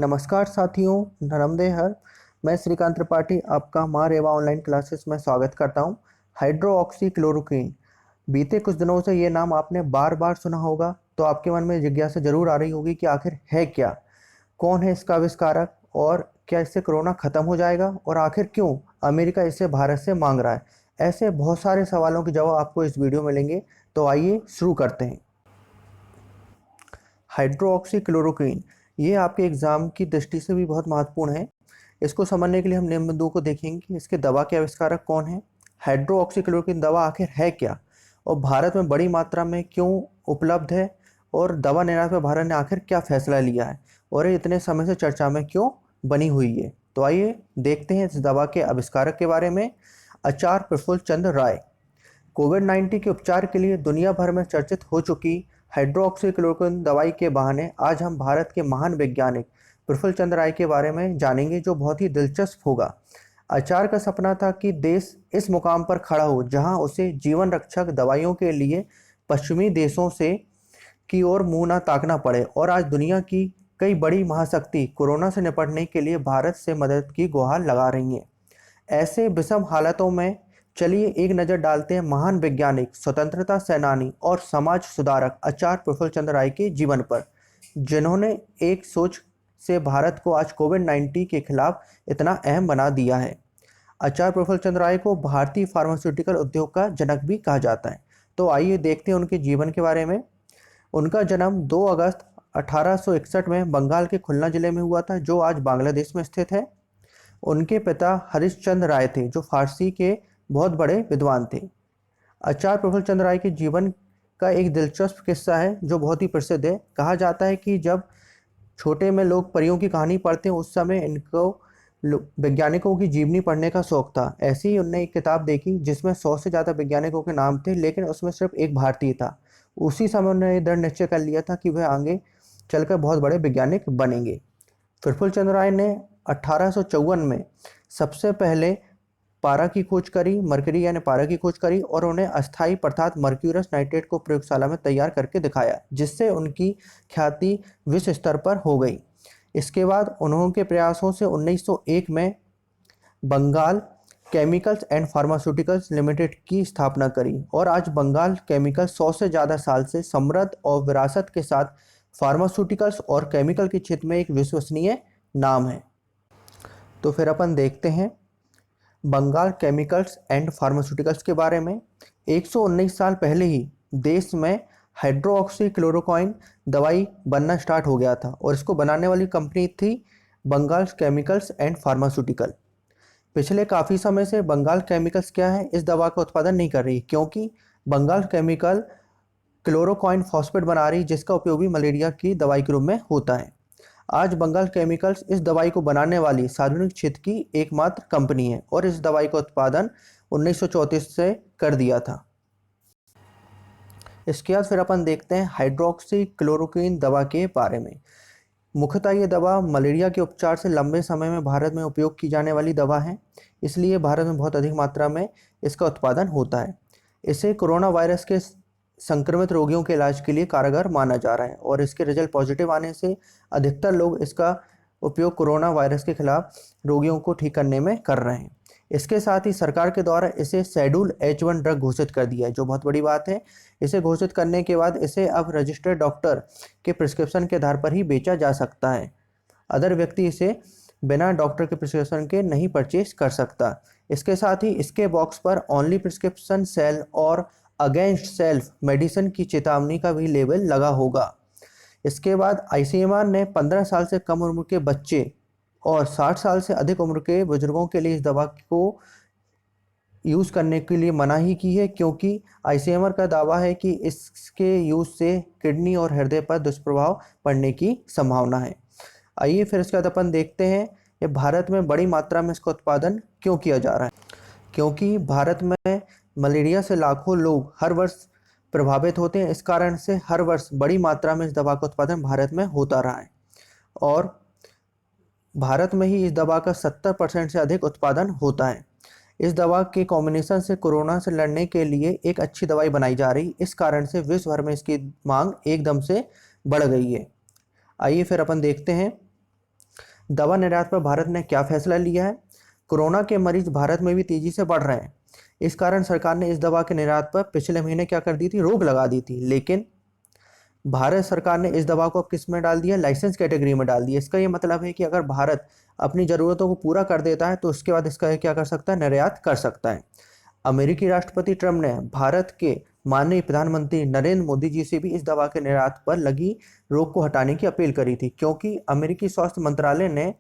नमस्कार साथियों, नरमदे हर। मैं श्रीकांत त्रिपाठी आपका माँ रेवा ऑनलाइन क्लासेस में स्वागत करता हूँ। हाइड्रोक्सी क्लोरोक्वीन, बीते कुछ दिनों से ये नाम आपने बार बार सुना होगा, तो आपके मन में जिज्ञासा जरूर आ रही होगी कि आखिर है क्या, कौन है इसका आविष्कारक और क्या इससे कोरोना खत्म हो जाएगा और आखिर क्यों अमेरिका इसे भारत से मांग रहा है। ऐसे बहुत सारे सवालों के जवाब आपको इस वीडियो में मिलेंगे, तो आइए शुरू करते हैं। हाइड्रोक्सी क्लोरोक्वीन ये आपके एग्जाम की दृष्टि से भी बहुत महत्वपूर्ण है। इसको समझने के लिए हम निम्न बिंदुओं को देखेंगे कि इसके दवा के आविष्कारक कौन है, हाइड्रोक्सी क्लोरोक्वीन दवा आखिर है क्या, और भारत में बड़ी मात्रा में क्यों उपलब्ध है, और दवा निर्यात में भारत ने आखिर क्या फैसला लिया है, और ये इतने समय से चर्चा में क्यों बनी हुई है। तो आइए देखते हैं इस दवा के आविष्कारक के बारे में। आचार्य प्रफुल्ल चंद्र राय। कोविड-19 के उपचार के लिए दुनिया भर में चर्चित हो चुकी हाइड्रोक्सीक्लोरोक्वीन दवाई के बहाने आज हम भारत के महान वैज्ञानिक प्रफुल्ल चंद्र राय के बारे में जानेंगे, जो बहुत ही दिलचस्प होगा। आचार्य का सपना था कि देश इस मुकाम पर खड़ा हो जहां उसे जीवन रक्षक दवाइयों के लिए पश्चिमी देशों से की ओर मुंह ना ताकना पड़े, और आज दुनिया की कई बड़ी महाशक्ति कोरोना से निपटने के लिए भारत से मदद की गुहार लगा रही हैं। ऐसे विषम हालातों में चलिए एक नज़र डालते हैं महान वैज्ञानिक, स्वतंत्रता सेनानी और समाज सुधारक आचार्य प्रफुल्ल चंद्र राय के जीवन पर, जिन्होंने एक सोच से भारत को आज कोविड-19 के खिलाफ इतना अहम बना दिया है। आचार्य प्रफुल्ल चंद्र राय को भारतीय फार्मास्यूटिकल उद्योग का जनक भी कहा जाता है। तो आइए देखते हैं उनके जीवन के बारे में। उनका जन्म 2 अगस्त 1861 में बंगाल के खुलना जिले में हुआ था, जो आज बांग्लादेश में स्थित है। उनके पिता हरिश्चंद्र राय थे, जो फारसी के बहुत बड़े विद्वान थे। आचार्य प्रफुल्ल चंद्र राय के जीवन का एक दिलचस्प किस्सा है जो बहुत ही प्रसिद्ध है। कहा जाता है कि जब छोटे में लोग परियों की कहानी पढ़ते हैं, उस समय इनको वैज्ञानिकों की जीवनी पढ़ने का शौक था। ऐसे ही उनने एक किताब देखी जिसमें 100 से ज़्यादा वैज्ञानिकों के नाम थे, लेकिन उसमें सिर्फ एक भारतीय था। उसी समय उन्होंने दृढ़ निश्चय कर लिया था कि वह आगे चलकर बहुत बड़े वैज्ञानिक बनेंगे। प्रफुल्ल चंद्र राय ने 1854 में सबसे पहले पारा की खोज करी, मरकरी यानी पारा की खोज करी, और उन्हें अस्थायी अर्थात मर्क्यूरस नाइट्रेट को प्रयोगशाला में तैयार करके दिखाया, जिससे उनकी ख्याति विश्व स्तर पर हो गई। इसके बाद उन्होंने प्रयासों से 1901 में Bengal chemicals and pharmaceuticals limited की स्थापना करी, और आज बंगाल केमिकल्स 100 से ज़्यादा साल से समृद्ध और विरासत के साथ फार्मास्यूटिकल्स और केमिकल के क्षेत्र में एक विश्वसनीय नाम है। तो फिर अपन देखते हैं बंगाल केमिकल्स एंड फार्मास्यूटिकल्स के बारे में। 119 साल पहले ही देश में हाइड्रोक्सी क्लोरोक्वीन दवाई बनना स्टार्ट हो गया था, और इसको बनाने वाली कंपनी थी बंगाल केमिकल्स एंड फार्मास्यूटिकल। पिछले काफ़ी समय से बंगाल केमिकल्स क्या है, इस दवा का उत्पादन नहीं कर रही, क्योंकि बंगाल केमिकल क्लोरोक्वीन फॉस्फेट बना रही, जिसका उपयोग भी मलेरिया की दवाई के रूप में होता है। आज बंगाल केमिकल्स इस दवाई को बनाने वाली सार्वजनिक क्षेत्र की एकमात्र कंपनी है, और इस दवाई का उत्पादन 1934 से कर दिया था। इसके बाद फिर अपन देखते हैं हाइड्रोक्सी क्लोरोक्वीन दवा के बारे में। मुख्यतः ये दवा मलेरिया के उपचार से लंबे समय में भारत में उपयोग की जाने वाली दवा है, इसलिए भारत में बहुत अधिक मात्रा में इसका उत्पादन होता है। इसे कोरोना वायरस के संक्रमित रोगियों के इलाज के लिए कारगर माना जा रहा है, और इसके रिजल्ट पॉजिटिव आने से अधिकतर लोग इसका उपयोग कोरोना वायरस के खिलाफ रोगियों को ठीक करने में कर रहे हैं। इसके साथ ही सरकार के द्वारा इसे शेड्यूल H1 ड्रग घोषित कर दिया है, जो बहुत बड़ी बात है। इसे घोषित करने के बाद इसे अब रजिस्टर्ड डॉक्टर के प्रिस्क्रिप्शन के आधार पर ही बेचा जा सकता है। अदर व्यक्ति इसे बिना डॉक्टर के प्रिस्क्रिप्शन के नहीं परचेज कर सकता। इसके साथ ही इसके बॉक्स पर ओनली प्रिस्क्रिप्शन सेल और अगेंस्ट सेल्फ मेडिसिन की चेतावनी का भी लेबल लगा होगा। इसके बाद ICMR ने 15 साल से कम उम्र के बच्चे और 60 साल से अधिक उम्र के बुजुर्गों के लिए इस दवा को यूज़ करने के लिए मनाही की है, क्योंकि ICMR का दावा है कि इसके यूज़ से किडनी और हृदय पर दुष्प्रभाव पड़ने की संभावना है। आइए फिर इसके बाद अपन देखते हैं ये भारत में बड़ी मात्रा में इसका उत्पादन क्यों किया जा रहा है। क्योंकि भारत में मलेरिया से लाखों लोग हर वर्ष प्रभावित होते हैं, इस कारण से हर वर्ष बड़ी मात्रा में इस दवा का उत्पादन भारत में होता रहा है, और भारत में ही इस दवा का 70% से अधिक उत्पादन होता है। इस दवा के कॉम्बिनेशन से कोरोना से लड़ने के लिए एक अच्छी दवाई बनाई जा रही, इस कारण से विश्व भर में इसकी मांग एकदम से बढ़ गई है। आइए फिर अपन देखते हैं दवा निर्यात पर भारत ने क्या फैसला लिया है? कोरोना के मरीज भारत में भी तेजी से बढ़ रहे हैं। इस कारण सरकार ने इस दवा के निर्यात पर पिछले महीने क्या कर दी थी, रोक लगा दी थी। लेकिन भारत सरकार ने इस दवा को अब किस में डाल दिया, लाइसेंस कैटेगरी में डाल दिया। इसका ये मतलब है कि अगर भारत अपनी ज़रूरतों को पूरा कर देता है तो उसके बाद इसका ये क्या कर सकता है, निर्यात कर सकता है। अमेरिकी राष्ट्रपति ट्रम्प ने भारत के माननीय प्रधानमंत्री नरेंद्र मोदी जी से भी इस दवा के निर्यात पर लगी रोक को हटाने की अपील करी थी, क्योंकि अमेरिकी स्वास्थ्य मंत्रालय ने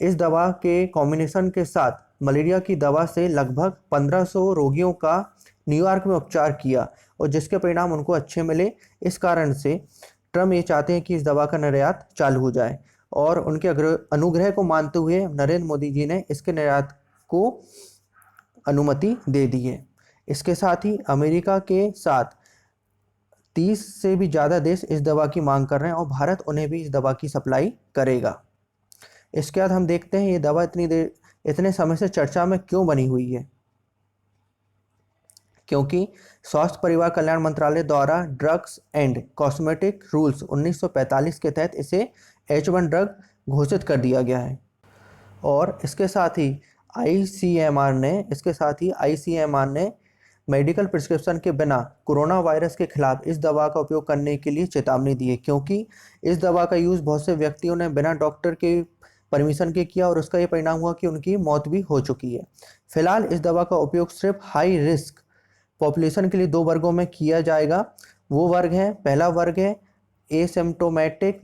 इस दवा के कॉम्बिनेशन के साथ मलेरिया की दवा से लगभग 1500 रोगियों का न्यूयॉर्क में उपचार किया और जिसके परिणाम उनको अच्छे मिले। इस कारण से ट्रम्प ये चाहते हैं कि इस दवा का निर्यात चालू हो जाए और उनके अनुग्रह को मानते हुए नरेंद्र मोदी जी ने इसके निर्यात को अनुमति दे दी है। इसके साथ ही अमेरिका के साथ 30 से भी ज़्यादा देश इस दवा की मांग कर रहे हैं और भारत उन्हें भी इस दवा की सप्लाई करेगा। इसके बाद हम देखते हैं ये दवा इतने समय से चर्चा में क्यों बनी हुई है। क्योंकि स्वास्थ्य परिवार कल्याण मंत्रालय द्वारा ड्रग्स एंड कॉस्मेटिक रूल्स 1945 के तहत इसे H1 ड्रग घोषित कर दिया गया है। और इसके साथ ही आईसीएमआर ने मेडिकल प्रिस्क्रिप्शन के बिना कोरोना वायरस के खिलाफ इस दवा का उपयोग करने के लिए चेतावनी दी है, क्योंकि इस दवा का यूज़ बहुत से व्यक्तियों ने बिना डॉक्टर के परमिशन के किया और उसका ये परिणाम हुआ कि उनकी मौत भी हो चुकी है। फिलहाल इस दवा का उपयोग सिर्फ हाई रिस्क पॉपुलेशन के लिए 2 वर्गों में किया जाएगा। वो वर्ग है, पहला वर्ग है एसिम्प्टोमेटिक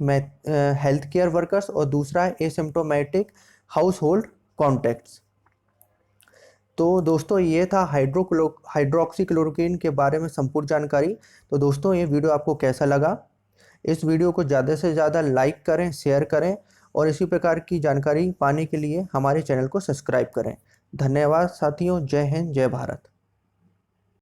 हेल्थ केयर वर्कर्स और दूसरा है एसिम्प्टोमेटिक हाउस होल्ड कॉन्टैक्ट्स। तो दोस्तों ये था हाइड्रोक्सीक्लोरोक्वीन के बारे में संपूर्ण जानकारी। तो दोस्तों ये वीडियो आपको कैसा लगा? इस वीडियो को ज़्यादा से ज़्यादा लाइक करें, शेयर करें और इसी प्रकार की जानकारी पाने के लिए हमारे चैनल को सब्सक्राइब करें। धन्यवाद साथियों। जय हिंद, जय भारत।